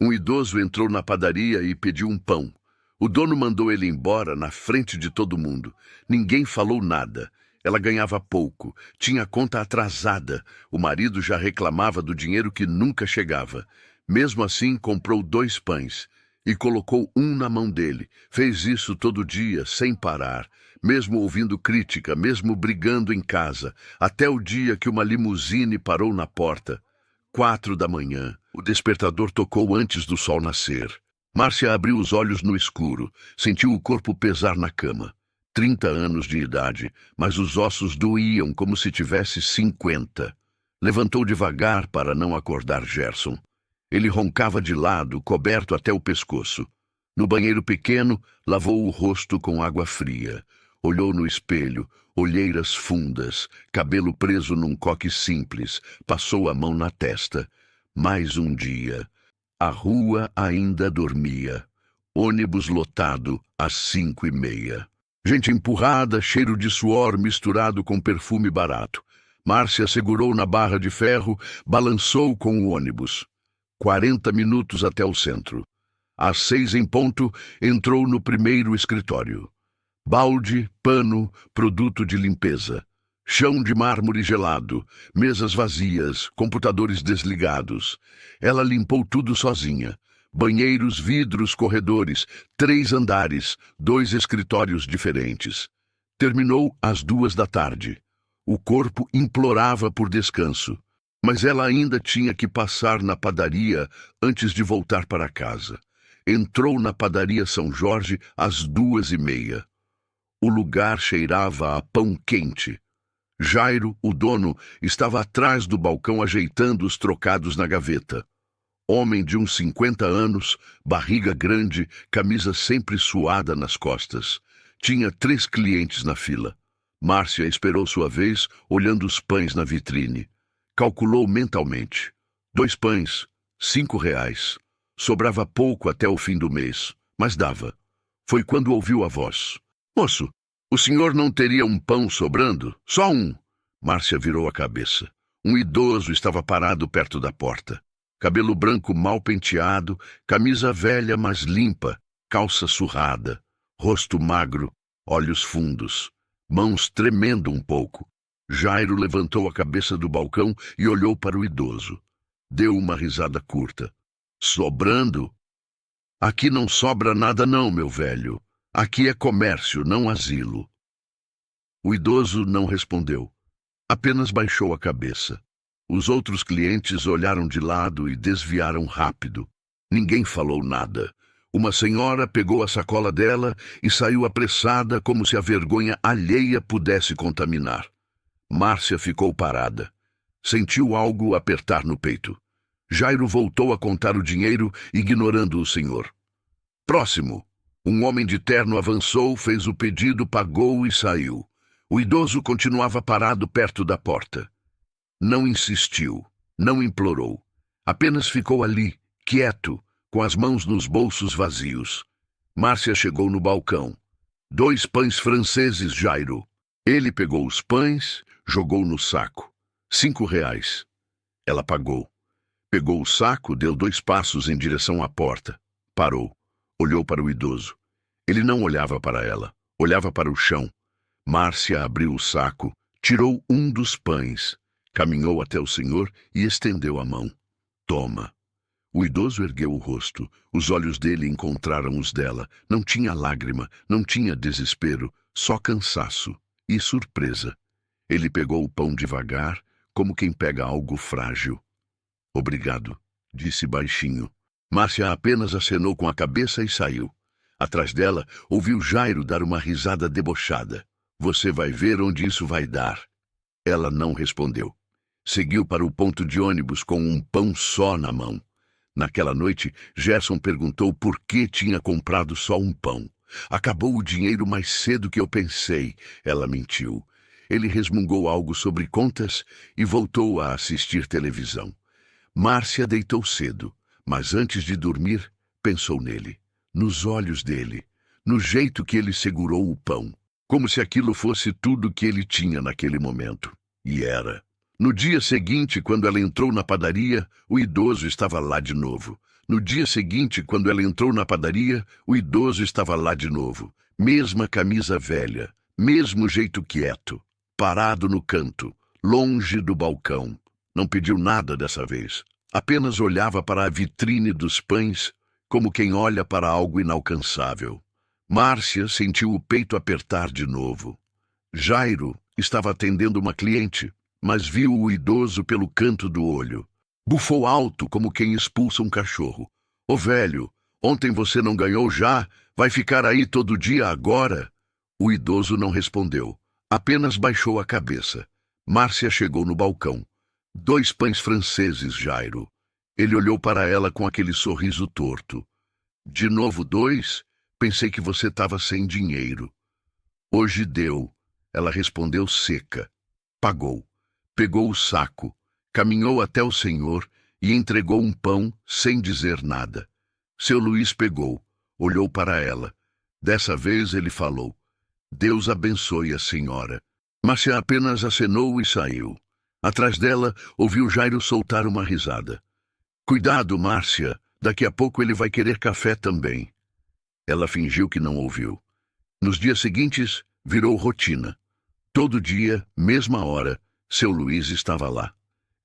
Um idoso entrou na padaria e pediu um pão. O dono mandou ele embora na frente de todo mundo. Ninguém falou nada. Ela ganhava pouco, tinha conta atrasada. O marido já reclamava do dinheiro que nunca chegava. Mesmo assim, comprou 2 pães e colocou um na mão dele. Fez isso todo dia, sem parar, mesmo ouvindo crítica, mesmo brigando em casa, até o dia que uma limusine parou na porta. 4 da manhã. O despertador tocou antes do sol nascer. Márcia abriu os olhos no escuro, sentiu o corpo pesar na cama. 30 anos de idade, mas os ossos doíam como se tivesse 50. Levantou devagar para não acordar Gerson. Ele roncava de lado, coberto até o pescoço. No banheiro pequeno, lavou o rosto com água fria. Olhou no espelho, olheiras fundas, cabelo preso num coque simples, passou a mão na testa. Mais um dia. A rua ainda dormia. Ônibus lotado às 5h30. Gente empurrada, cheiro de suor misturado com perfume barato. Márcia segurou na barra de ferro, balançou com o ônibus. 40 minutos até o centro. Às 6 em ponto, entrou no primeiro escritório. Balde, pano, produto de limpeza. Chão de mármore gelado, mesas vazias, computadores desligados. Ela limpou tudo sozinha. Banheiros, vidros, corredores, 3 andares, 2 escritórios diferentes. Terminou às 2 da tarde. O corpo implorava por descanso, mas ela ainda tinha que passar na padaria antes de voltar para casa. Entrou na padaria São Jorge às 2h30. O lugar cheirava a pão quente. Jairo, o dono, estava atrás do balcão ajeitando os trocados na gaveta. Homem de uns 50 anos, barriga grande, camisa sempre suada nas costas. Tinha 3 clientes na fila. Márcia esperou sua vez, olhando os pães na vitrine. Calculou mentalmente. 2 pães, R$ 5. Sobrava pouco até o fim do mês, mas dava. Foi quando ouviu a voz. Moço, o senhor não teria um pão sobrando? Só um. Márcia virou a cabeça. Um idoso estava parado perto da porta. Cabelo branco mal penteado, camisa velha mas limpa, calça surrada, rosto magro, olhos fundos, mãos tremendo um pouco. Jairo levantou a cabeça do balcão e olhou para o idoso. Deu uma risada curta. Sobrando? Aqui não sobra nada não, meu velho. Aqui é comércio, não asilo. O idoso não respondeu. Apenas baixou a cabeça. Os outros clientes olharam de lado e desviaram rápido. Ninguém falou nada. Uma senhora pegou a sacola dela e saiu apressada como se a vergonha alheia pudesse contaminar. Márcia ficou parada. Sentiu algo apertar no peito. Jairo voltou a contar o dinheiro, ignorando o senhor. Próximo. Um homem de terno avançou, fez o pedido, pagou e saiu. O idoso continuava parado perto da porta. Não insistiu, não implorou. Apenas ficou ali, quieto, com as mãos nos bolsos vazios. Márcia chegou no balcão. 2 pães franceses, Jairo. Ele pegou os pães, jogou no saco. R$ 5. Ela pagou. Pegou o saco, deu 2 passos em direção à porta. Parou. Olhou para o idoso. Ele não olhava para ela. Olhava para o chão. Márcia abriu o saco, tirou um dos pães. Caminhou até o senhor e estendeu a mão. Toma. O idoso ergueu o rosto. Os olhos dele encontraram os dela. Não tinha lágrima, não tinha desespero, só cansaço e surpresa. Ele pegou o pão devagar, como quem pega algo frágil. Obrigado, disse baixinho. Márcia apenas acenou com a cabeça e saiu. Atrás dela, ouviu Jairo dar uma risada debochada. Você vai ver onde isso vai dar. Ela não respondeu. Seguiu para o ponto de ônibus com um pão só na mão. Naquela noite, Gerson perguntou por que tinha comprado só um pão. Acabou o dinheiro mais cedo que eu pensei, ela mentiu. Ele resmungou algo sobre contas e voltou a assistir televisão. Márcia deitou cedo, mas antes de dormir, pensou nele, nos olhos dele, no jeito que ele segurou o pão, como se aquilo fosse tudo que ele tinha naquele momento. E era. No dia seguinte, quando ela entrou na padaria, o idoso estava lá de novo. No dia seguinte, quando ela entrou na padaria, o idoso estava lá de novo. Mesma camisa velha, mesmo jeito quieto, parado no canto, longe do balcão. Não pediu nada dessa vez. Apenas olhava para a vitrine dos pães, como quem olha para algo inalcançável. Márcia sentiu o peito apertar de novo. Jairo estava atendendo uma cliente, mas viu o idoso pelo canto do olho. Bufou alto, como quem expulsa um cachorro. Ô velho, ontem você não ganhou já? Vai ficar aí todo dia agora? O idoso não respondeu. Apenas baixou a cabeça. Márcia chegou no balcão. 2 pães franceses, Jairo. Ele olhou para ela com aquele sorriso torto. De novo 2? Pensei que você estava sem dinheiro. Hoje deu. Ela respondeu seca. Pagou. Pegou o saco. Caminhou até o senhor e entregou um pão sem dizer nada. Seu Luís pegou, olhou para ela. Dessa vez ele falou: Deus abençoe a senhora. Márcia apenas acenou e saiu. Atrás dela, ouviu Jairo soltar uma risada. Cuidado, Márcia, daqui a pouco ele vai querer café também. Ela fingiu que não ouviu. Nos dias seguintes, virou rotina. Todo dia, mesma hora, seu Luís estava lá.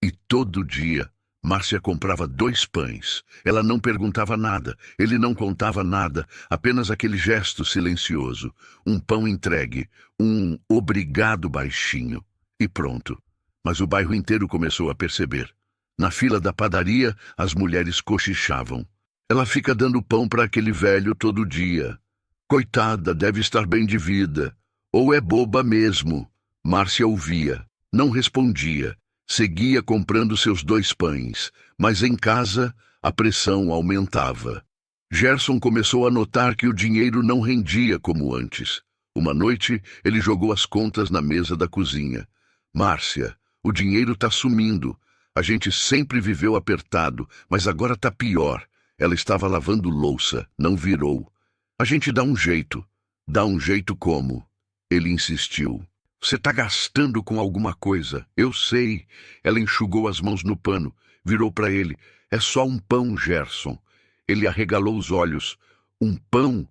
E todo dia, Márcia comprava 2 pães. Ela não perguntava nada, ele não contava nada, apenas aquele gesto silencioso. Um pão entregue, um obrigado baixinho. E pronto. Mas o bairro inteiro começou a perceber. Na fila da padaria, as mulheres cochichavam. Ela fica dando pão para aquele velho todo dia. Coitada, deve estar bem de vida. Ou é boba mesmo. Márcia ouvia, não respondia. Seguia comprando seus 2 pães, mas em casa a pressão aumentava. Gerson começou a notar que o dinheiro não rendia como antes. Uma noite, ele jogou as contas na mesa da cozinha. Márcia, o dinheiro está sumindo. A gente sempre viveu apertado, mas agora está pior. Ela estava lavando louça, não virou. A gente dá um jeito. Dá um jeito como? Ele insistiu. Você está gastando com alguma coisa. Eu sei. Ela enxugou as mãos no pano, virou para ele. É só um pão, Gerson. Ele arregalou os olhos. Um pão?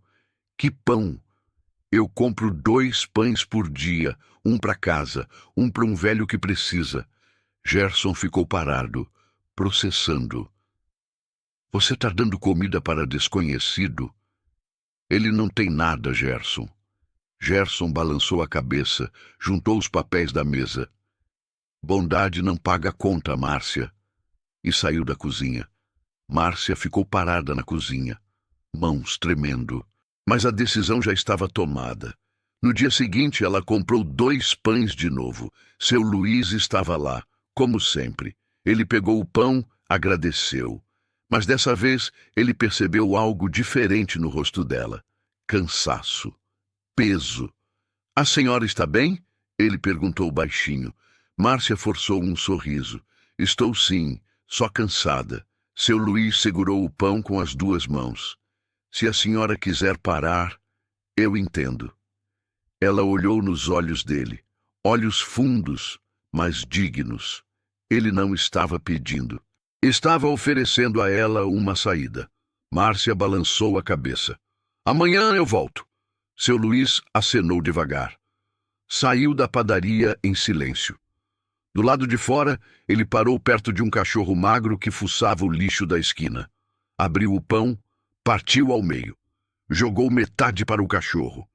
Que pão? Eu compro 2 pães por dia, um para casa, um para um velho que precisa. Gerson ficou parado, processando. Você está dando comida para desconhecido? Ele não tem nada, Gerson. Gerson balançou a cabeça, juntou os papéis da mesa. Bondade não paga conta, Márcia. E saiu da cozinha. Márcia ficou parada na cozinha, mãos tremendo. Mas a decisão já estava tomada. No dia seguinte, ela comprou 2 pães de novo. Seu Luís estava lá, como sempre. Ele pegou o pão, agradeceu. Mas dessa vez, ele percebeu algo diferente no rosto dela. Cansaço. Peso. A senhora está bem? Ele perguntou baixinho. Márcia forçou um sorriso. Estou sim, só cansada. Seu Luís segurou o pão com as 2 mãos. Se a senhora quiser parar, eu entendo. Ela olhou nos olhos dele. Olhos fundos, mas dignos. Ele não estava pedindo. Estava oferecendo a ela uma saída. Márcia balançou a cabeça. Amanhã eu volto. Seu Luís acenou devagar. Saiu da padaria em silêncio. Do lado de fora, ele parou perto de um cachorro magro que fuçava o lixo da esquina. Abriu o pão, partiu ao meio. Jogou metade para o cachorro.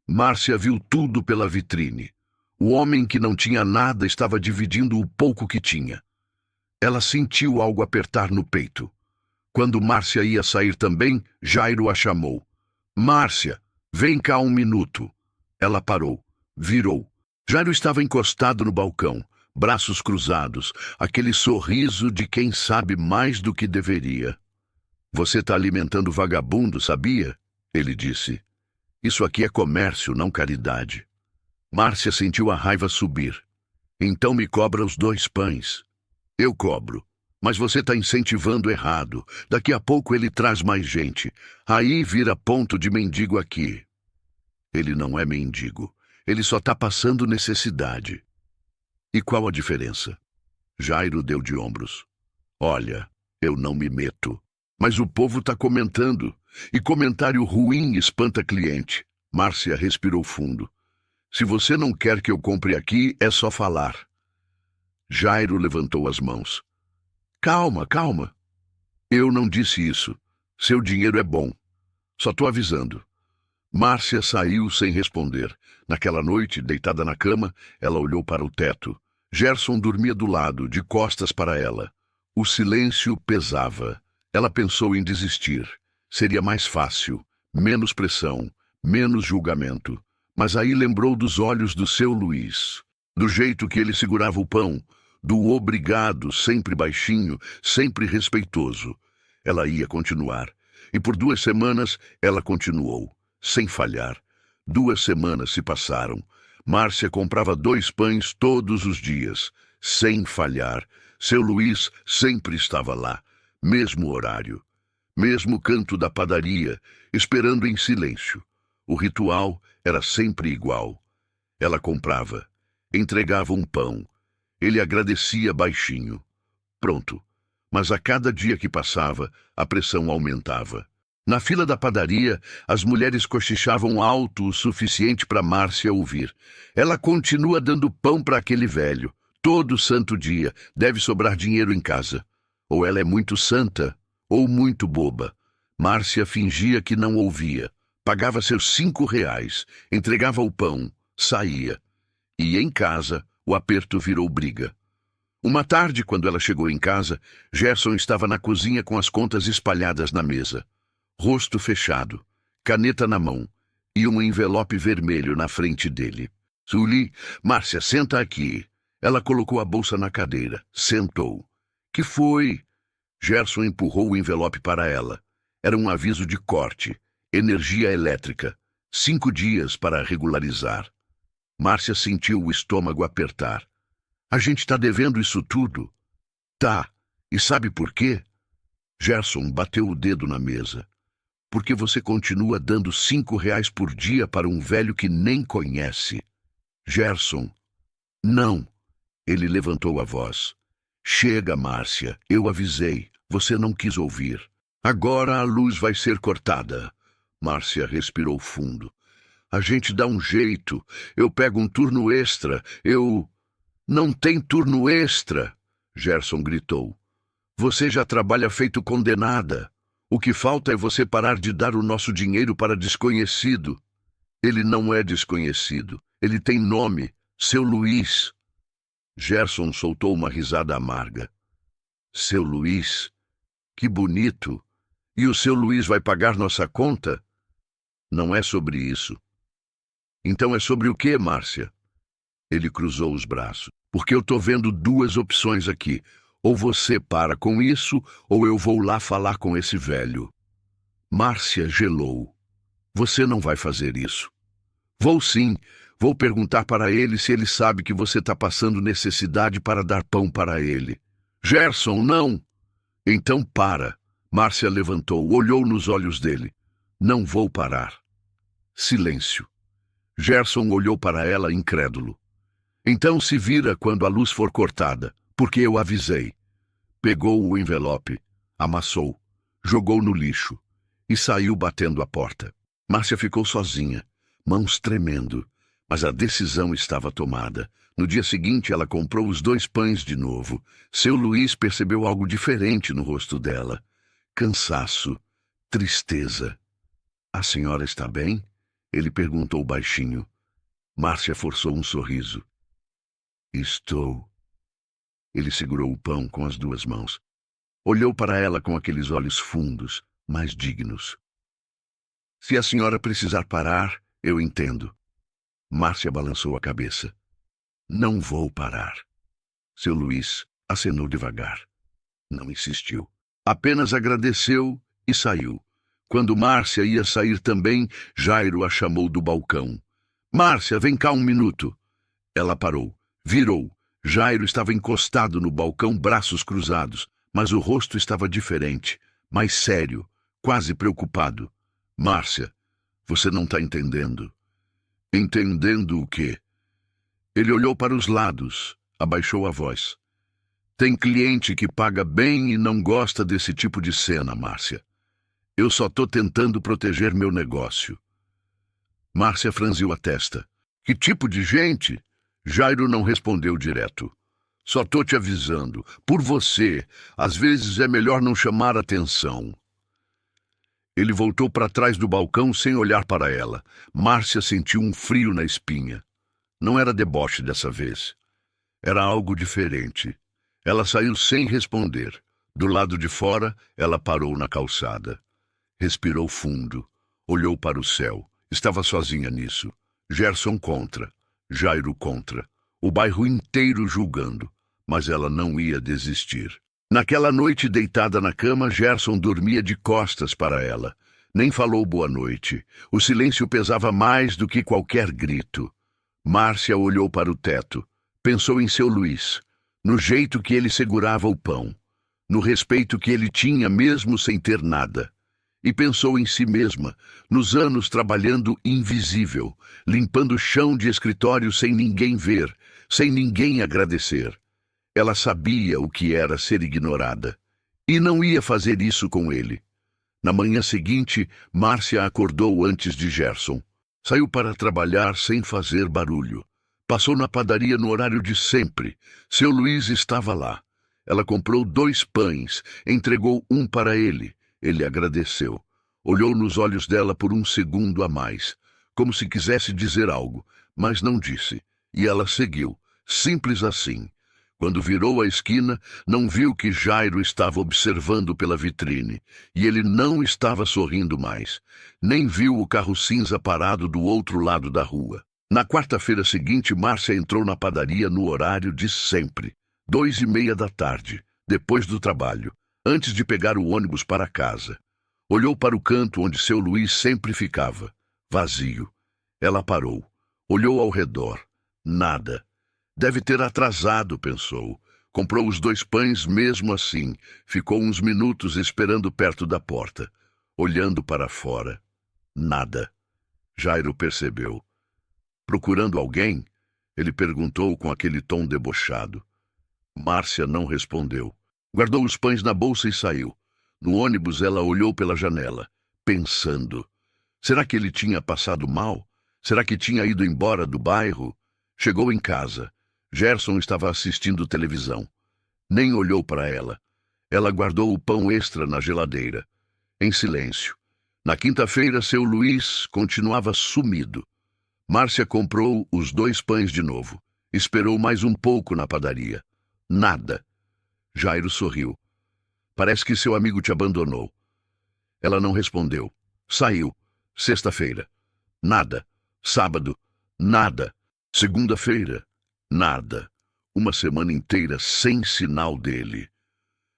Márcia viu tudo pela vitrine. O homem que não tinha nada estava dividindo o pouco que tinha. Ela sentiu algo apertar no peito. Quando Márcia ia sair também, Jairo a chamou. Márcia! Vem cá um minuto. Ela parou, virou. Jairo estava encostado no balcão, braços cruzados, aquele sorriso de quem sabe mais do que deveria. Você está alimentando vagabundo, sabia? Ele disse. Isso aqui é comércio, não caridade. Márcia sentiu a raiva subir. Então me cobra os 2 pães. Eu cobro. Mas você está incentivando errado. Daqui a pouco ele traz mais gente. Aí vira ponto de mendigo aqui. Ele não é mendigo. Ele só está passando necessidade. E qual a diferença? Jairo deu de ombros. Olha, eu não me meto. Mas o povo está comentando, e comentário ruim espanta cliente. Márcia respirou fundo. Se você não quer que eu compre aqui, é só falar. Jairo levantou as mãos. Calma, calma. Eu não disse isso. Seu dinheiro é bom. Só tô avisando. Márcia saiu sem responder. Naquela noite, deitada na cama, ela olhou para o teto. Gerson dormia do lado, de costas para ela. O silêncio pesava. Ela pensou em desistir. Seria mais fácil, menos pressão, menos julgamento. Mas aí lembrou dos olhos do seu Luiz, do jeito que ele segurava o pão, do obrigado, sempre baixinho, sempre respeitoso. Ela ia continuar. E por 2 semanas ela continuou, sem falhar. 2 semanas se passaram. Márcia comprava 2 pães todos os dias, sem falhar. Seu Luiz sempre estava lá, mesmo horário, mesmo canto da padaria, esperando em silêncio. O ritual era sempre igual. Ela comprava, entregava um pão. Ele agradecia baixinho. Pronto. Mas a cada dia que passava, a pressão aumentava. Na fila da padaria, as mulheres cochichavam alto o suficiente para Márcia ouvir. Ela continua dando pão para aquele velho. Todo santo dia. Deve sobrar dinheiro em casa. Ou ela é muito santa, ou muito boba. Márcia fingia que não ouvia. Pagava seus 5 reais, entregava o pão, saía. E em casa, o aperto virou briga. Uma tarde, quando ela chegou em casa, Gerson estava na cozinha com as contas espalhadas na mesa. Rosto fechado, caneta na mão e um envelope vermelho na frente dele. Sully, Márcia, senta aqui. Ela colocou a bolsa na cadeira, sentou. Que foi? Gerson empurrou o envelope para ela. Era um aviso de corte. Energia elétrica. 5 dias para regularizar. Márcia sentiu o estômago apertar. A gente está devendo isso tudo? Tá. E sabe por quê? Gerson bateu o dedo na mesa. Porque você continua dando 5 reais por dia para um velho que nem conhece. Gerson. Não. Ele levantou a voz. Chega, Márcia. Eu avisei. Você não quis ouvir. Agora a luz vai ser cortada. Márcia respirou fundo. A gente dá um jeito. Eu pego um turno extra. Não tem turno extra, Gerson gritou. Você já trabalha feito condenada. O que falta é você parar de dar o nosso dinheiro para desconhecido. Ele não é desconhecido. Ele tem nome. Seu Luiz. Gerson soltou uma risada amarga. Seu Luiz? Que bonito. E o seu Luiz vai pagar nossa conta? Não é sobre isso. Então é sobre o quê, Márcia? Ele cruzou os braços. Porque eu tô vendo 2 opções aqui. Ou você para com isso, ou eu vou lá falar com esse velho. Márcia gelou. Você não vai fazer isso. Vou sim. Vou perguntar para ele se ele sabe que você está passando necessidade para dar pão para ele. Gerson, não! Então para. Márcia levantou, olhou nos olhos dele. Não vou parar. Silêncio. Gerson olhou para ela incrédulo. Então se vira quando a luz for cortada, porque eu avisei. Pegou o envelope, amassou, jogou no lixo e saiu batendo a porta. Márcia ficou sozinha, mãos tremendo, mas a decisão estava tomada. No dia seguinte ela comprou os 2 pães de novo. Seu Luiz percebeu algo diferente no rosto dela. Cansaço, tristeza. A senhora está bem? Ele perguntou baixinho. Márcia forçou um sorriso. Estou. Ele segurou o pão com as 2 mãos. Olhou para ela com aqueles olhos fundos, mas dignos. Se a senhora precisar parar, eu entendo. Márcia balançou a cabeça. Não vou parar. Seu Luiz acenou devagar. Não insistiu. Apenas agradeceu e saiu. Quando Márcia ia sair também, Jairo a chamou do balcão. Márcia, vem cá 1 minuto. Ela parou. Virou. Jairo estava encostado no balcão, braços cruzados, mas o rosto estava diferente, mais sério, quase preocupado. Márcia, você não está entendendo. Entendendo o quê? Ele olhou para os lados, abaixou a voz. Tem cliente que paga bem e não gosta desse tipo de cena, Márcia. Eu só tô tentando proteger meu negócio. Márcia franziu a testa. Que tipo de gente? Jairo não respondeu direto. Só tô te avisando. Por você, às vezes é melhor não chamar atenção. Ele voltou para trás do balcão sem olhar para ela. Márcia sentiu um frio na espinha. Não era deboche dessa vez. Era algo diferente. Ela saiu sem responder. Do lado de fora, ela parou na calçada. Respirou fundo. Olhou para o céu. Estava sozinha nisso. Gerson contra. Jairo contra. O bairro inteiro julgando. Mas ela não ia desistir. Naquela noite, deitada na cama, Gerson dormia de costas para ela. Nem falou boa noite. O silêncio pesava mais do que qualquer grito. Márcia olhou para o teto. Pensou em seu Luiz. No jeito que ele segurava o pão. No respeito que ele tinha mesmo sem ter nada. E pensou em si mesma, nos anos trabalhando invisível, limpando o chão de escritório sem ninguém ver, sem ninguém agradecer. Ela sabia o que era ser ignorada. E não ia fazer isso com ele. Na manhã seguinte, Márcia acordou antes de Gerson. Saiu para trabalhar sem fazer barulho. Passou na padaria no horário de sempre. Seu Luiz estava lá. Ela comprou 2 pães, entregou um para ele. Ele agradeceu. Olhou nos olhos dela por um segundo a mais, como se quisesse dizer algo, mas não disse. E ela seguiu, simples assim. Quando virou a esquina, não viu que Jairo estava observando pela vitrine, e ele não estava sorrindo mais. Nem viu o carro cinza parado do outro lado da rua. Na quarta-feira seguinte, Márcia entrou na padaria no horário de sempre, 2:30 da tarde, depois do trabalho, antes de pegar o ônibus para casa. Olhou para o canto onde seu Luiz sempre ficava, vazio. Ela parou, olhou ao redor. Nada. Deve ter atrasado, pensou. Comprou os 2 pães mesmo assim. Ficou uns minutos esperando perto da porta, olhando para fora. Nada. Jairo percebeu. Procurando alguém? Ele perguntou com aquele tom debochado. Márcia não respondeu. Guardou os pães na bolsa e saiu. No ônibus, ela olhou pela janela, pensando. Será que ele tinha passado mal? Será que tinha ido embora do bairro? Chegou em casa. Gerson estava assistindo televisão. Nem olhou para ela. Ela guardou o pão extra na geladeira. Em silêncio. Na quinta-feira, seu Luiz continuava sumido. Márcia comprou os 2 pães de novo. Esperou mais um pouco na padaria. Nada. Jairo sorriu. Parece que seu amigo te abandonou. Ela não respondeu. Saiu. Sexta-feira. Nada. Sábado. Nada. Segunda-feira. Nada. Uma semana inteira sem sinal dele.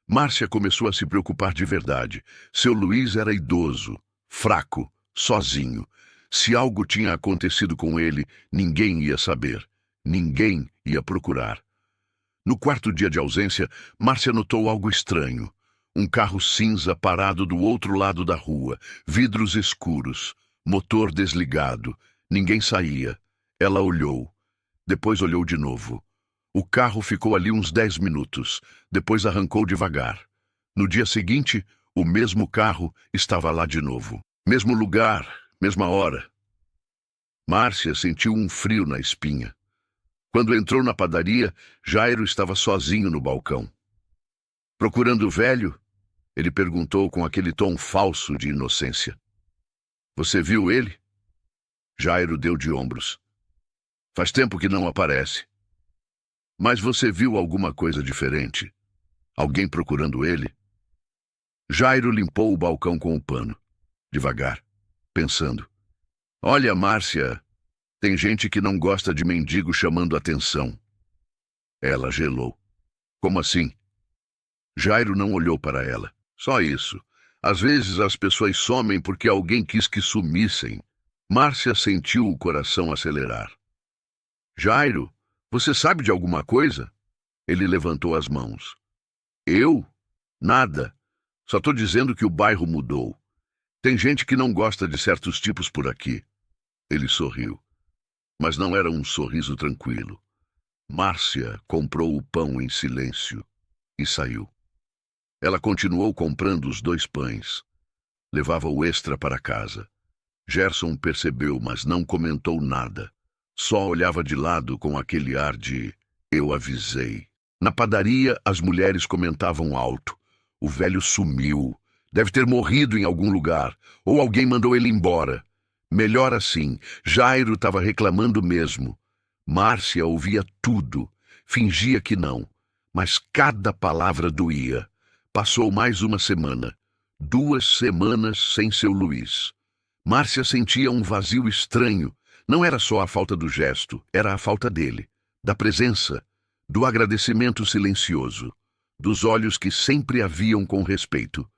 Márcia começou a se preocupar de verdade. Seu Luiz era idoso, fraco, sozinho. Se algo tinha acontecido com ele, ninguém ia saber. Ninguém ia procurar. No 4º dia de ausência, Márcia notou algo estranho. Um carro cinza parado do outro lado da rua, vidros escuros, motor desligado. Ninguém saía. Ela olhou. Depois olhou de novo. O carro ficou ali uns 10 minutos. Depois arrancou devagar. No dia seguinte, o mesmo carro estava lá de novo. Mesmo lugar, mesma hora. Márcia sentiu um frio na espinha. Quando entrou na padaria, Jairo estava sozinho no balcão. Procurando o velho, ele perguntou com aquele tom falso de inocência. Você viu ele? Jairo deu de ombros. Faz tempo que não aparece. Mas você viu alguma coisa diferente? Alguém procurando ele? Jairo limpou o balcão com o pano, devagar, pensando. Olha, Márcia, tem gente que não gosta de mendigo chamando atenção. Ela gelou. Como assim? Jairo não olhou para ela. Só isso. Às vezes as pessoas somem porque alguém quis que sumissem. Márcia sentiu o coração acelerar. Jairo, você sabe de alguma coisa? Ele levantou as mãos. Eu? Nada. Só estou dizendo que o bairro mudou. Tem gente que não gosta de certos tipos por aqui. Ele sorriu. Mas não era um sorriso tranquilo. Márcia comprou o pão em silêncio. e saiu. Ela continuou comprando os 2 pães. Levava o extra para casa. Gerson percebeu, mas não comentou nada. Só olhava de lado com aquele ar de "eu avisei". Na padaria, as mulheres comentavam alto. O velho sumiu. Deve ter morrido em algum lugar. Ou alguém mandou ele embora. Melhor assim. Jairo estava reclamando mesmo. Márcia ouvia tudo. Fingia que não. Mas cada palavra doía. Passou mais uma semana. 2 semanas sem seu Luiz. Márcia sentia um vazio estranho. Não era só a falta do gesto, era a falta dele, da presença, do agradecimento silencioso, dos olhos que sempre a viam com respeito.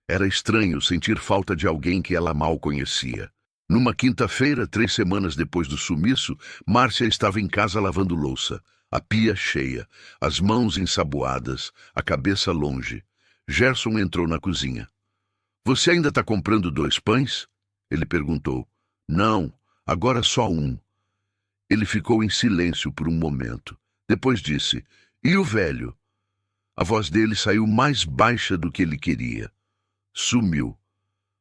Era estranho sentir falta de alguém que ela mal conhecia. Numa quinta-feira, 3 semanas depois do sumiço, Márcia estava em casa lavando louça, a pia cheia, as mãos ensaboadas, a cabeça longe. Gerson entrou na cozinha. "Você ainda está comprando 2 pães?" Ele perguntou. "Não, agora só um." Ele ficou em silêncio por um momento. Depois disse, "E o velho?" A voz dele saiu mais baixa do que ele queria. "Sumiu."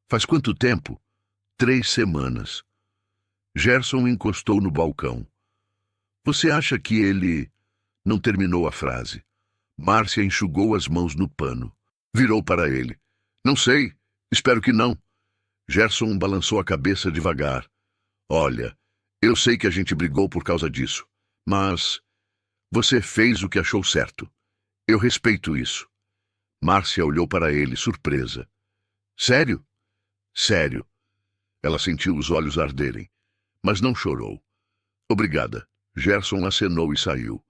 "Faz quanto tempo?" 3 semanas. Gerson encostou no balcão. "Você acha que ele..." Não terminou a frase. Márcia enxugou as mãos no pano. Virou para ele. "Não sei. Espero que não." Gerson balançou a cabeça devagar. "Olha, eu sei que a gente brigou por causa disso, mas você fez o que achou certo. Eu respeito isso." Márcia olhou para ele, surpresa. "Sério?" "Sério." Ela sentiu os olhos arderem, mas não chorou. "Obrigada." Gerson acenou e saiu.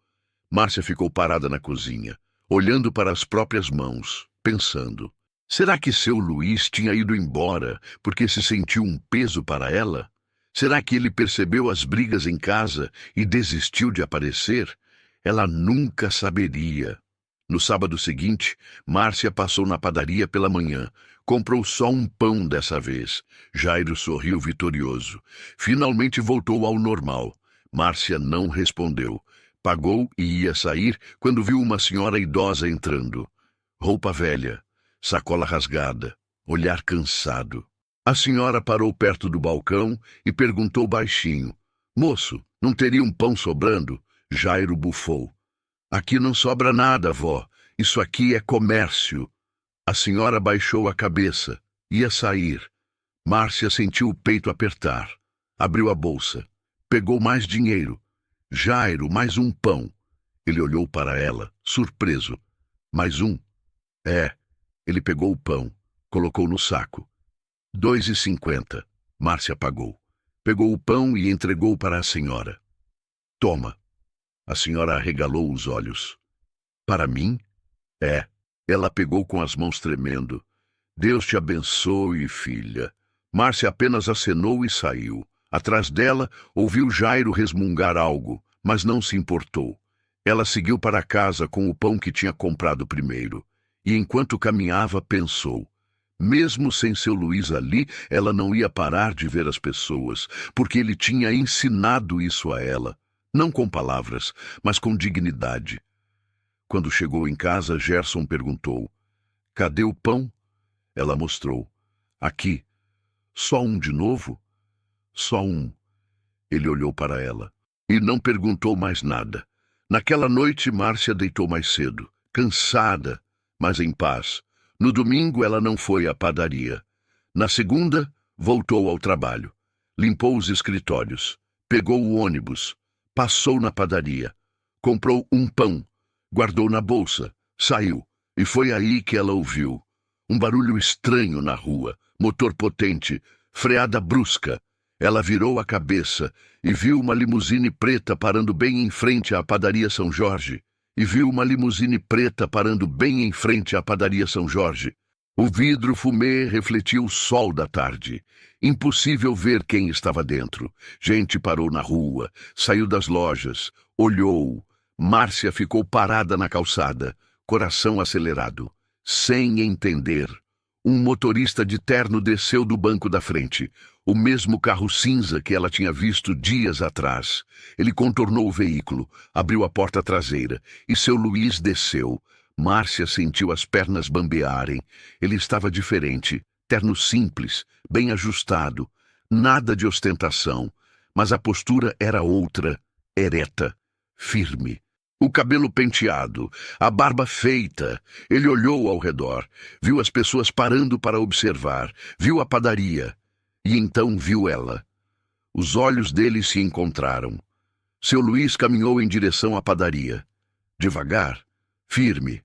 Márcia ficou parada na cozinha, olhando para as próprias mãos, pensando. Será que seu Luiz tinha ido embora porque se sentiu um peso para ela? Será que ele percebeu as brigas em casa e desistiu de aparecer? Ela nunca saberia. No sábado seguinte, Márcia passou na padaria pela manhã. Comprou só um pão dessa vez. Jairo sorriu vitorioso. Finalmente voltou ao normal. Márcia não respondeu. Pagou e ia sair quando viu uma senhora idosa entrando. Roupa velha, sacola rasgada, olhar cansado. A senhora parou perto do balcão e perguntou baixinho. "Moço, não teria um pão sobrando?" Jairo bufou. "Aqui não sobra nada, vó. Isso aqui é comércio." A senhora baixou a cabeça. Ia sair. Márcia sentiu o peito apertar. Abriu a bolsa. Pegou mais dinheiro. "Jairo, mais um pão." Ele olhou para ela, surpreso. "Mais um?" "É." Ele pegou o pão, colocou no saco. 2,50. Márcia pagou. Pegou o pão e entregou para a senhora. "Toma." A senhora arregalou os olhos. "Para mim?" "É." Ela pegou com as mãos tremendo. "Deus te abençoe, filha." Márcia apenas acenou e saiu. Atrás dela, ouviu Jairo resmungar algo, mas não se importou. Ela seguiu para casa com o pão que tinha comprado primeiro. E enquanto caminhava, pensou. Mesmo sem seu Luiz ali, ela não ia parar de ver as pessoas, porque ele tinha ensinado isso a ela. Não com palavras, mas com dignidade. Quando chegou em casa, Gerson perguntou. "Cadê o pão?" Ela mostrou. "Aqui." "Só um de novo?" "Só um." Ele olhou para ela. E não perguntou mais nada. Naquela noite, Márcia deitou mais cedo, cansada, mas em paz. No domingo, ela não foi à padaria. Na segunda, voltou ao trabalho. Limpou os escritórios. Pegou o ônibus. Passou na padaria. Comprou um pão. Guardou na bolsa. Saiu. E foi aí que ela ouviu. Um barulho estranho na rua. Motor potente. Freada brusca. Ela virou a cabeça e viu uma limusine preta parando bem em frente à padaria São Jorge. O vidro fumê refletia o sol da tarde. Impossível ver quem estava dentro. Gente parou na rua, saiu das lojas, olhou. Márcia ficou parada na calçada, coração acelerado. Sem entender. Um motorista de terno desceu do banco da frente. O mesmo carro cinza que ela tinha visto dias atrás. Ele contornou o veículo, abriu a porta traseira, e seu Luiz desceu. Márcia sentiu as pernas bambearem. Ele estava diferente, terno simples, bem ajustado, nada de ostentação, mas a postura era outra, ereta, firme. O cabelo penteado, a barba feita. Ele olhou ao redor, viu as pessoas parando para observar, viu a padaria, e então viu ela. Os olhos dele se encontraram. Seu Luís caminhou em direção à padaria. Devagar, firme.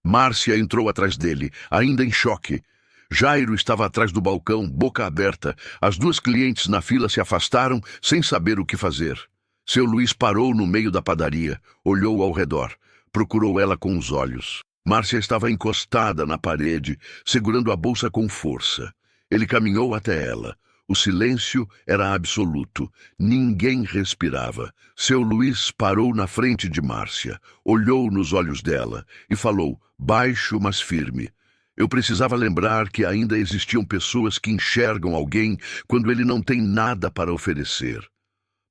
Márcia entrou atrás dele, ainda em choque. Jairo estava atrás do balcão, boca aberta. As duas clientes na fila se afastaram, sem saber o que fazer. Seu Luís parou no meio da padaria, olhou ao redor, procurou ela com os olhos. Márcia estava encostada na parede, segurando a bolsa com força. Ele caminhou até ela. O silêncio era absoluto. Ninguém respirava. Seu Luís parou na frente de Márcia, olhou nos olhos dela e falou, baixo, mas firme. Eu precisava lembrar que ainda existiam pessoas que enxergam alguém quando ele não tem nada para oferecer.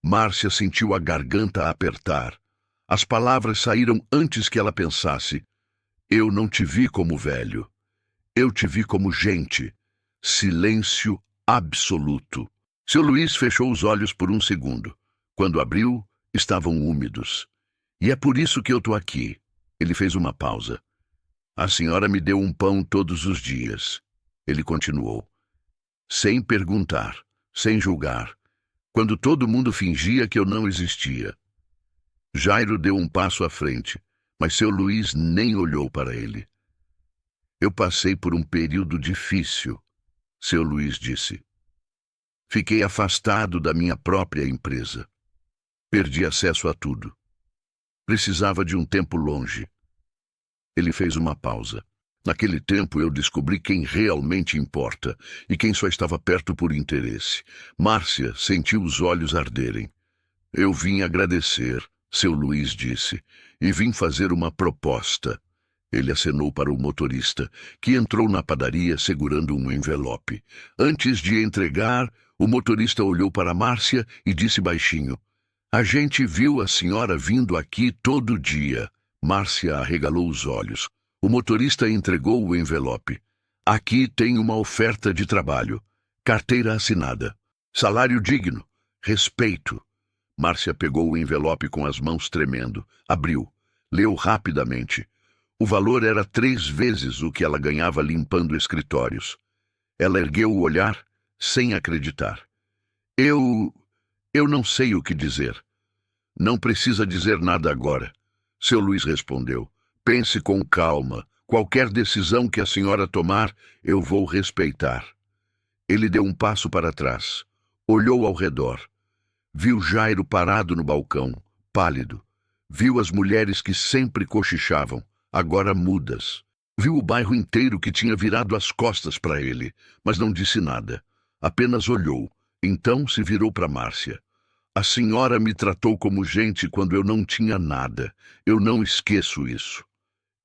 Márcia sentiu a garganta apertar. As palavras saíram antes que ela pensasse. Eu não te vi como velho. Eu te vi como gente. Silêncio absoluto. Seu Luís fechou os olhos por um segundo. Quando abriu, estavam úmidos. E é por isso que eu tô aqui. Ele fez uma pausa. A senhora me deu um pão todos os dias. Ele continuou. Sem perguntar, sem julgar. Quando todo mundo fingia que eu não existia. Jairo deu um passo à frente, mas seu Luís nem olhou para ele. Eu passei por um período difícil, seu Luís disse. Fiquei afastado da minha própria empresa. Perdi acesso a tudo. Precisava de um tempo longe. Ele fez uma pausa. Naquele tempo eu descobri quem realmente importa e quem só estava perto por interesse. Márcia sentiu os olhos arderem. Eu vim agradecer, seu Luís disse, e vim fazer uma proposta. Ele acenou para o motorista, que entrou na padaria segurando um envelope. Antes de entregar, o motorista olhou para Márcia e disse baixinho, a gente viu a senhora vindo aqui todo dia. Márcia arregalou os olhos. O motorista entregou o envelope. Aqui tem uma oferta de trabalho. Carteira assinada. Salário digno. Respeito. Márcia pegou o envelope com as mãos tremendo. Abriu. Leu rapidamente. O valor era 3 vezes o que ela ganhava limpando escritórios. Ela ergueu o olhar, sem acreditar. Eu não sei o que dizer. Não precisa dizer nada agora. Seu Luís respondeu. Pense com calma. Qualquer decisão que a senhora tomar, eu vou respeitar. Ele deu um passo para trás. Olhou ao redor. Viu Jairo parado no balcão, pálido. Viu as mulheres que sempre cochichavam, agora mudas. Viu o bairro inteiro que tinha virado as costas para ele, mas não disse nada. Apenas olhou. Então se virou para Márcia. A senhora me tratou como gente quando eu não tinha nada. Eu não esqueço isso.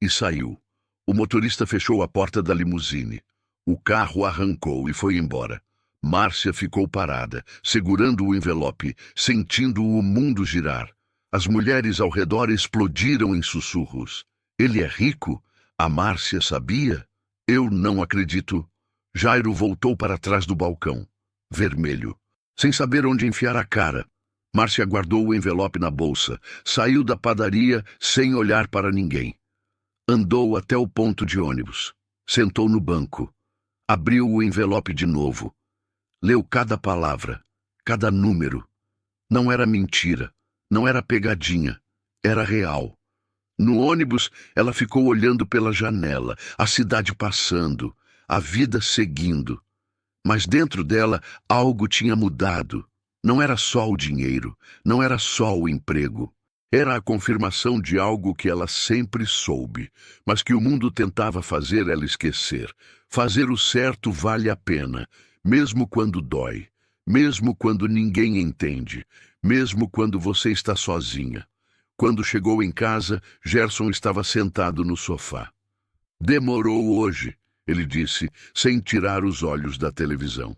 E saiu. O motorista fechou a porta da limusine. O carro arrancou e foi embora. Márcia ficou parada, segurando o envelope, sentindo o mundo girar. As mulheres ao redor explodiram em sussurros. Ele é rico? A Márcia sabia? Eu não acredito. Jairo voltou para trás do balcão, vermelho, sem saber onde enfiar a cara. Márcia guardou o envelope na bolsa, saiu da padaria sem olhar para ninguém. Andou até o ponto de ônibus. Sentou no banco. Abriu o envelope de novo. Leu cada palavra, cada número. Não era mentira, não era pegadinha, era real. No ônibus, ela ficou olhando pela janela, a cidade passando, a vida seguindo. Mas dentro dela, algo tinha mudado. Não era só o dinheiro, não era só o emprego. Era a confirmação de algo que ela sempre soube, mas que o mundo tentava fazer ela esquecer. Fazer o certo vale a pena, mesmo quando dói, mesmo quando ninguém entende, mesmo quando você está sozinha. Quando chegou em casa, Gerson estava sentado no sofá. Demorou hoje, ele disse, sem tirar os olhos da televisão.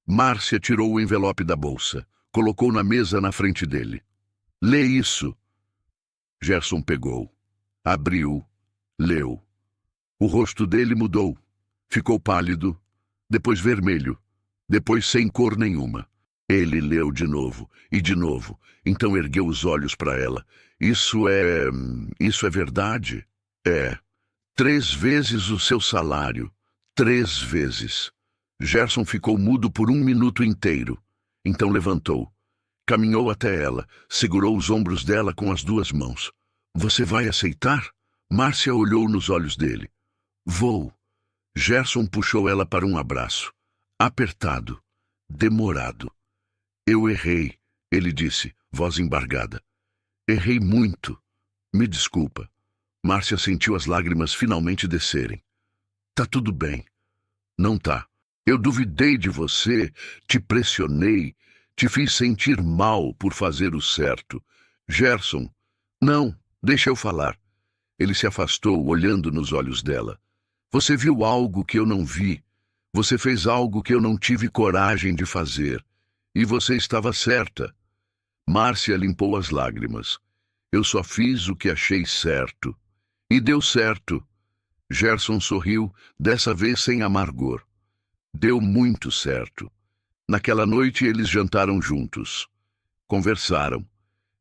Márcia tirou o envelope da bolsa, colocou na mesa na frente dele. Lê isso. Gerson pegou, abriu, Leu. O rosto dele mudou. Ficou pálido, depois vermelho, depois sem cor nenhuma. Ele leu de novo, e de novo. Então ergueu os olhos para ela. Isso é verdade? É. 3 vezes o seu salário. 3 vezes. Gerson ficou mudo por 1 minuto inteiro. Então levantou. Caminhou até ela, segurou os ombros dela com as 2 mãos. Você vai aceitar? Márcia olhou nos olhos dele. Vou. Gerson puxou ela para um abraço. Apertado. Demorado. Eu errei, ele disse, voz embargada. Errei muito. Me desculpa. Márcia sentiu as lágrimas finalmente descerem. Tá tudo bem. Não tá. Eu duvidei de você, te pressionei, te fiz sentir mal por fazer o certo. Gerson, não, deixa eu falar. Ele se afastou, olhando nos olhos dela. Você viu algo que eu não vi. Você fez algo que eu não tive coragem de fazer. E você estava certa. Márcia limpou as lágrimas. Eu só fiz o que achei certo. E deu certo. Gerson sorriu, dessa vez sem amargor. Deu muito certo. Naquela noite eles jantaram juntos. Conversaram.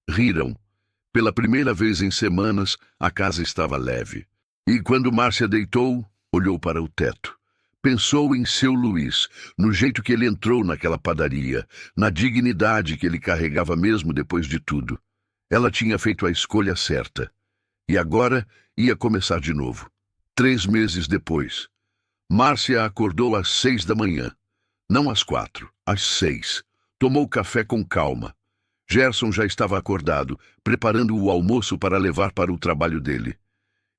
Riram. Pela primeira vez em semanas, a casa estava leve. E quando Márcia deitou, olhou para o teto. Pensou em seu Luiz, no jeito que ele entrou naquela padaria, na dignidade que ele carregava mesmo depois de tudo. Ela tinha feito a escolha certa. E agora ia começar de novo. 3 meses depois. Márcia acordou às 6 da manhã. Não às 4, às 6. Tomou café com calma. Gerson já estava acordado, preparando o almoço para levar para o trabalho dele.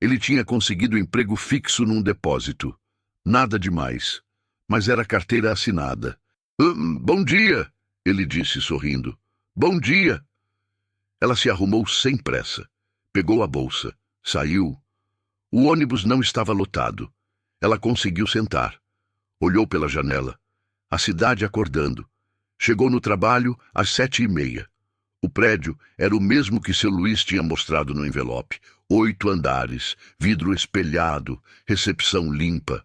Ele tinha conseguido emprego fixo num depósito. Nada demais, mas era carteira assinada. Bom dia, ele disse sorrindo. Bom dia. Ela se arrumou sem pressa. Pegou a bolsa. Saiu. O ônibus não estava lotado. Ela conseguiu sentar. Olhou pela janela. A cidade acordando. Chegou no trabalho às 7h30. O prédio era o mesmo que seu Luiz tinha mostrado no envelope. 8 andares, vidro espelhado, recepção limpa.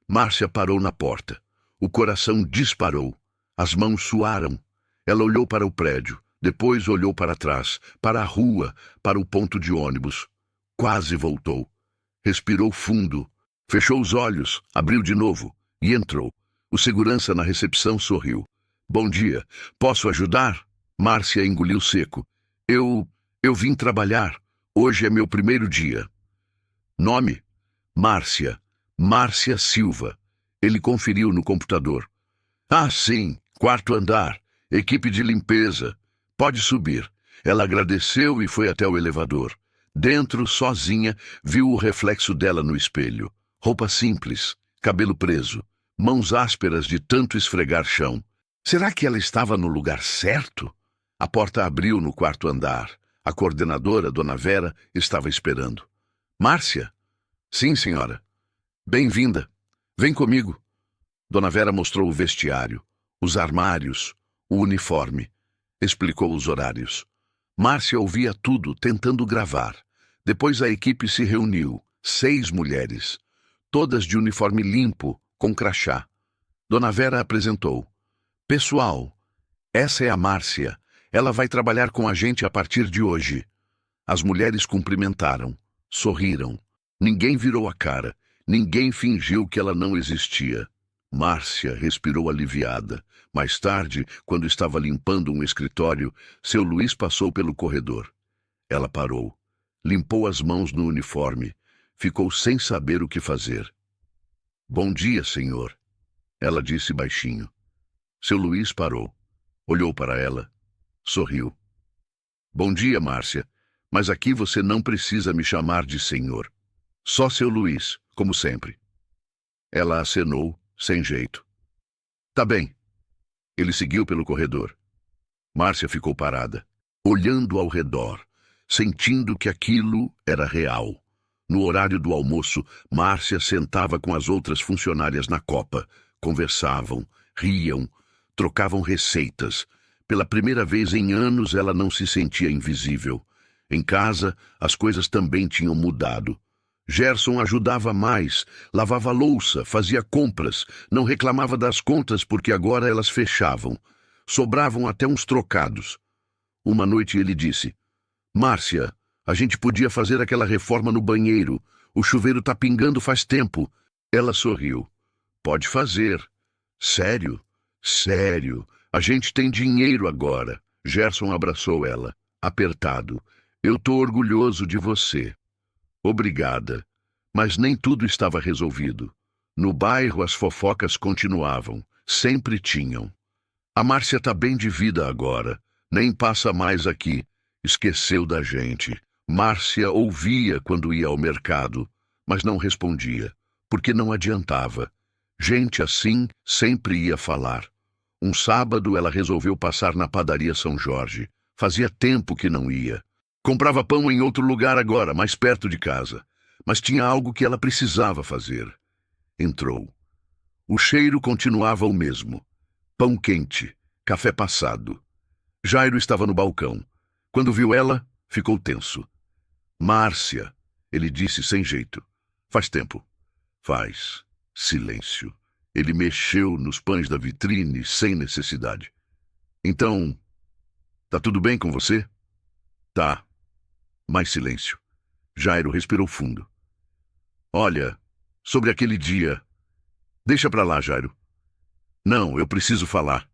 Márcia parou na porta. O coração disparou. As mãos suaram. Ela olhou para o prédio, depois olhou para trás, para a rua, para o ponto de ônibus. Quase voltou. Respirou fundo. Fechou os olhos, abriu de novo e entrou. O segurança na recepção sorriu. Bom dia. Posso ajudar? Márcia engoliu seco. Eu vim trabalhar. Hoje é meu primeiro dia. Nome? Márcia. Márcia Silva. Ele conferiu no computador. Ah, sim. 4º andar. Equipe de limpeza. Pode subir. Ela agradeceu e foi até o elevador. Dentro, sozinha, viu o reflexo dela no espelho. Roupa simples, cabelo preso, mãos ásperas de tanto esfregar chão. Será que ela estava no lugar certo? A porta abriu no 4º andar. A coordenadora, Dona Vera, estava esperando. Márcia? Sim, senhora. Bem-vinda. Vem comigo. Dona Vera mostrou o vestiário, os armários, o uniforme. Explicou os horários. Márcia ouvia tudo, tentando gravar. Depois a equipe se reuniu. 6 mulheres. Todas de uniforme limpo, com crachá. Dona Vera apresentou. Pessoal, essa é a Márcia. Ela vai trabalhar com a gente a partir de hoje. As mulheres cumprimentaram, sorriram. Ninguém virou a cara. Ninguém fingiu que ela não existia. Márcia respirou aliviada. Mais tarde, quando estava limpando um escritório, seu Luiz passou pelo corredor. Ela parou. Limpou as mãos no uniforme. Ficou sem saber o que fazer. Bom dia, senhor. Ela disse baixinho. Seu Luiz parou. Olhou para ela. Sorriu. Bom dia, Márcia. Mas aqui você não precisa me chamar de senhor. Só seu Luiz, como sempre. Ela acenou, sem jeito. Tá bem. Ele seguiu pelo corredor. Márcia ficou parada, olhando ao redor, sentindo que aquilo era real. No horário do almoço, Márcia sentava com as outras funcionárias na copa. Conversavam, riam, trocavam receitas. Pela primeira vez em anos, ela não se sentia invisível. Em casa, as coisas também tinham mudado. Gerson ajudava mais, lavava louça, fazia compras, não reclamava das contas porque agora elas fechavam. Sobravam até uns trocados. Uma noite ele disse: Márcia, a gente podia fazer aquela reforma no banheiro. O chuveiro tá pingando faz tempo. Ela sorriu. Pode fazer. Sério? Sério. A gente tem dinheiro agora. Gerson abraçou ela, apertado. Eu tô orgulhoso de você. Obrigada. Mas nem tudo estava resolvido. No bairro as fofocas continuavam. Sempre tinham. A Márcia tá bem de vida agora. Nem passa mais aqui. Esqueceu da gente. Márcia ouvia quando ia ao mercado, mas não respondia, porque não adiantava. Gente assim sempre ia falar. Um sábado ela resolveu passar na padaria São Jorge. Fazia tempo que não ia. Comprava pão em outro lugar agora, mais perto de casa. Mas tinha algo que ela precisava fazer. Entrou. O cheiro continuava o mesmo. Pão quente, café passado. Jairo estava no balcão. Quando viu ela, ficou tenso. Márcia, ele disse sem jeito. Faz tempo. Faz. Silêncio. Ele mexeu nos pães da vitrine sem necessidade. Então, tá tudo bem com você? Tá. Mais silêncio. Jairo respirou fundo. Olha, sobre aquele dia... Deixa pra lá, Jairo. Não, eu preciso falar.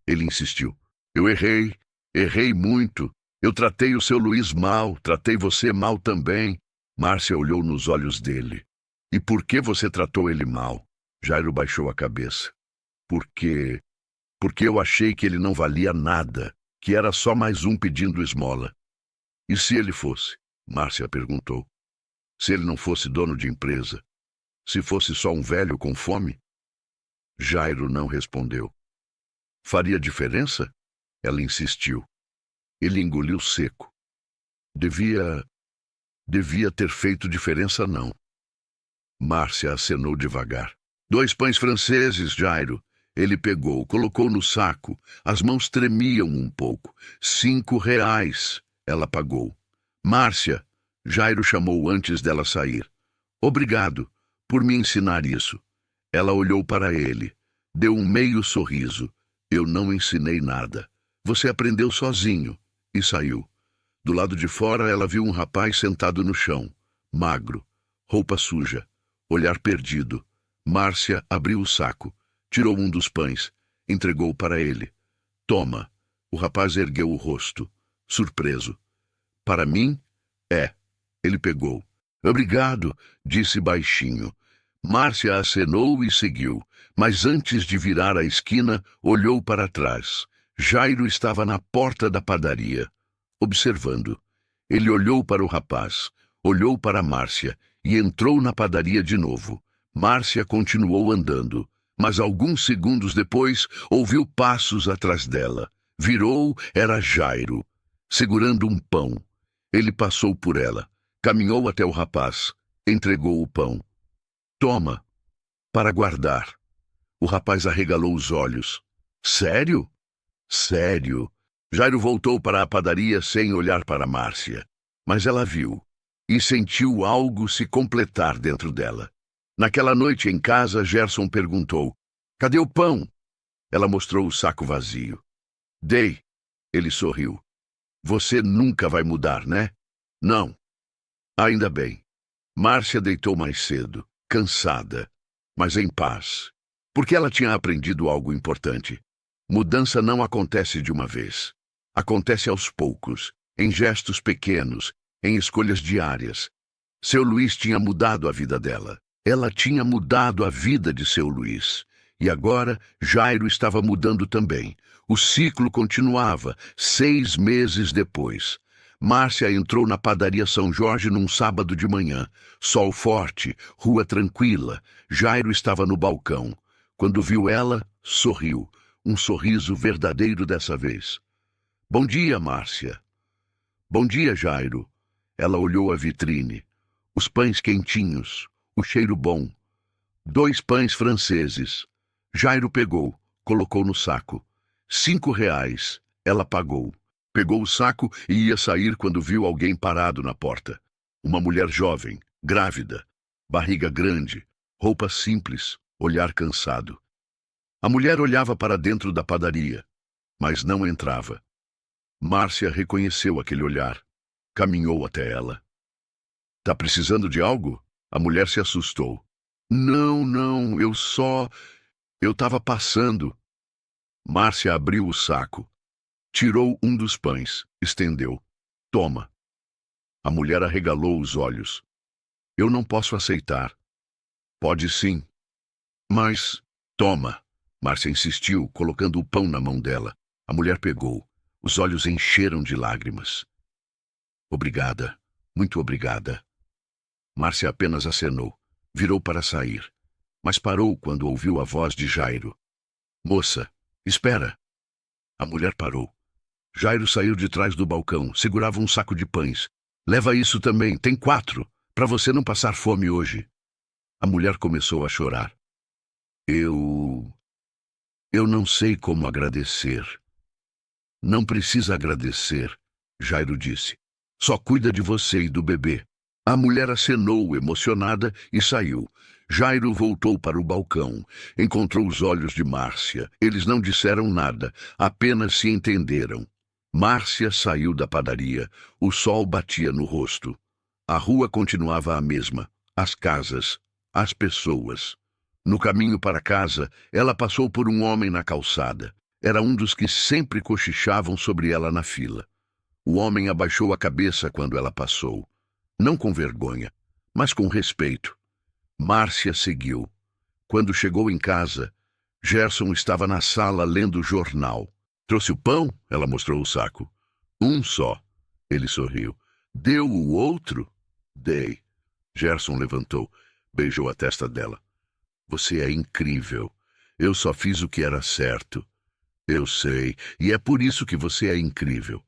Ele insistiu. Eu errei muito. Eu tratei o seu Luiz mal, tratei você mal também. Márcia olhou nos olhos dele. E por que você tratou ele mal? Jairo baixou a cabeça. Porque eu achei que ele não valia nada, que era só mais um pedindo esmola. E se ele fosse? Márcia perguntou. Se ele não fosse dono de empresa? Se fosse só um velho com fome? Jairo não respondeu. Faria diferença? Ela insistiu. Ele engoliu seco. Devia ter feito diferença, não. Márcia acenou devagar. 2 pães franceses, Jairo. Ele pegou, colocou no saco. As mãos tremiam um pouco. 5 reais. Ela pagou. Márcia, Jairo chamou antes dela sair. Obrigado por me ensinar isso. Ela olhou para ele. Deu um meio sorriso. Eu não ensinei nada. Você aprendeu sozinho. E saiu. Do lado de fora, ela viu um rapaz sentado no chão. Magro. Roupa suja. Olhar perdido. Márcia abriu o saco. Tirou um dos pães. Entregou para ele. Toma. O rapaz ergueu o rosto. Surpreso. Para mim? É. Ele pegou. Obrigado, disse baixinho. Márcia acenou e seguiu, mas antes de virar a esquina, olhou para trás. Jairo estava na porta da padaria, observando. Ele olhou para o rapaz, olhou para Márcia e entrou na padaria de novo. Márcia continuou andando, mas alguns segundos depois ouviu passos atrás dela. Virou, era Jairo, segurando um pão. Ele passou por ela, caminhou até o rapaz, entregou o pão. Toma, para guardar. O rapaz arregalou os olhos. Sério? Sério. Jairo voltou para a padaria sem olhar para Márcia, mas ela viu e sentiu algo se completar dentro dela. Naquela noite em casa, Gerson perguntou: Cadê o pão? Ela mostrou o saco vazio. Dei. Ele sorriu. Você nunca vai mudar, né? Não. Ainda bem. Márcia deitou mais cedo, cansada, mas em paz, porque ela tinha aprendido algo importante. Mudança não acontece de uma vez. Acontece aos poucos, em gestos pequenos, em escolhas diárias. Seu Luiz tinha mudado a vida dela. Ela tinha mudado a vida de seu Luiz. E agora, Jairo estava mudando também. O ciclo continuava, 6 meses depois. Márcia entrou na padaria São Jorge num sábado de manhã. Sol forte, rua tranquila. Jairo estava no balcão. Quando viu ela, sorriu. Um sorriso verdadeiro dessa vez. Bom dia, Márcia. Bom dia, Jairo. Ela olhou a vitrine. Os pães quentinhos, o cheiro bom. 2 pães franceses. Jairo pegou, colocou no saco. 5 reais. Ela pagou. Pegou o saco e ia sair quando viu alguém parado na porta. Uma mulher jovem, grávida, barriga grande, roupa simples, olhar cansado. A mulher olhava para dentro da padaria, mas não entrava. Márcia reconheceu aquele olhar. Caminhou até ela. Tá precisando de algo? A mulher se assustou. Não, não, eu tava passando. Márcia abriu o saco. Tirou um dos pães, estendeu. Toma. A mulher arregalou os olhos. Eu não posso aceitar. Pode sim. Mas, toma. Márcia insistiu, colocando o pão na mão dela. A mulher pegou. Os olhos encheram de lágrimas. Obrigada. Muito obrigada. Márcia apenas acenou. Virou para sair. Mas parou quando ouviu a voz de Jairo. Moça, espera. A mulher parou. Jairo saiu de trás do balcão, segurava um saco de pães. Leva isso também, tem 4, para você não passar fome hoje. A mulher começou a chorar. Eu não sei como agradecer. Não precisa agradecer, Jairo disse. Só cuida de você e do bebê. A mulher acenou, emocionada, e saiu. Jairo voltou para o balcão. Encontrou os olhos de Márcia. Eles não disseram nada, apenas se entenderam. Márcia saiu da padaria. O sol batia no rosto. A rua continuava a mesma. As casas, as pessoas. No caminho para casa, ela passou por um homem na calçada. Era um dos que sempre cochichavam sobre ela na fila. O homem abaixou a cabeça quando ela passou. Não com vergonha, mas com respeito. Márcia seguiu. Quando chegou em casa, Gerson estava na sala lendo o jornal. Trouxe o pão? Ela mostrou o saco. Um só. Ele sorriu. Deu o outro? Dei. Gerson levantou, beijou a testa dela. Você é incrível. Eu só fiz o que era certo. Eu sei, e é por isso que você é incrível.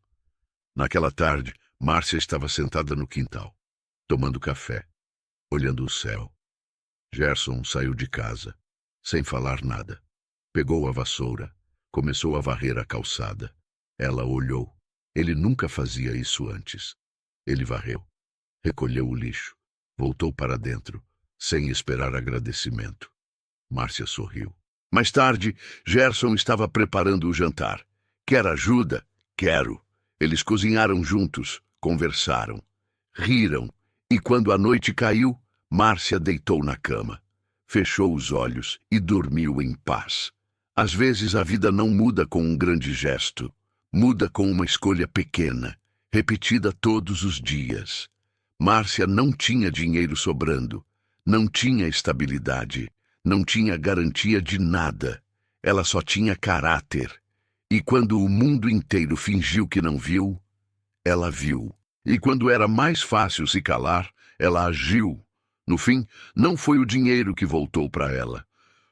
Naquela tarde, Márcia estava sentada no quintal, tomando café, olhando o céu. Gerson saiu de casa, sem falar nada. Pegou a vassoura, começou a varrer a calçada. Ela olhou. Ele nunca fazia isso antes. Ele varreu, recolheu o lixo, voltou para dentro, sem esperar agradecimento. Márcia sorriu. Mais tarde, Gerson estava preparando o jantar. Quer ajuda? Quero. Eles cozinharam juntos, conversaram, riram, e quando a noite caiu, Márcia deitou na cama, fechou os olhos e dormiu em paz. Às vezes a vida não muda com um grande gesto, muda com uma escolha pequena, repetida todos os dias. Márcia não tinha dinheiro sobrando, não tinha estabilidade, não tinha garantia de nada. Ela só tinha caráter. E quando o mundo inteiro fingiu que não viu, ela viu. E quando era mais fácil se calar, ela agiu. No fim, não foi o dinheiro que voltou para ela.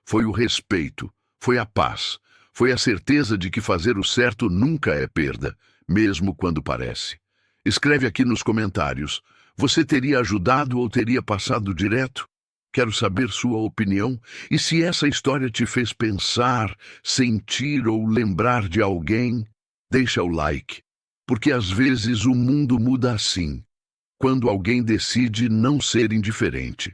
Foi o respeito, foi a paz, foi a certeza de que fazer o certo nunca é perda, mesmo quando parece. Escreve aqui nos comentários. Você teria ajudado ou teria passado direto? Quero saber sua opinião e se essa história te fez pensar, sentir ou lembrar de alguém, deixa o like, porque às vezes o mundo muda assim, quando alguém decide não ser indiferente.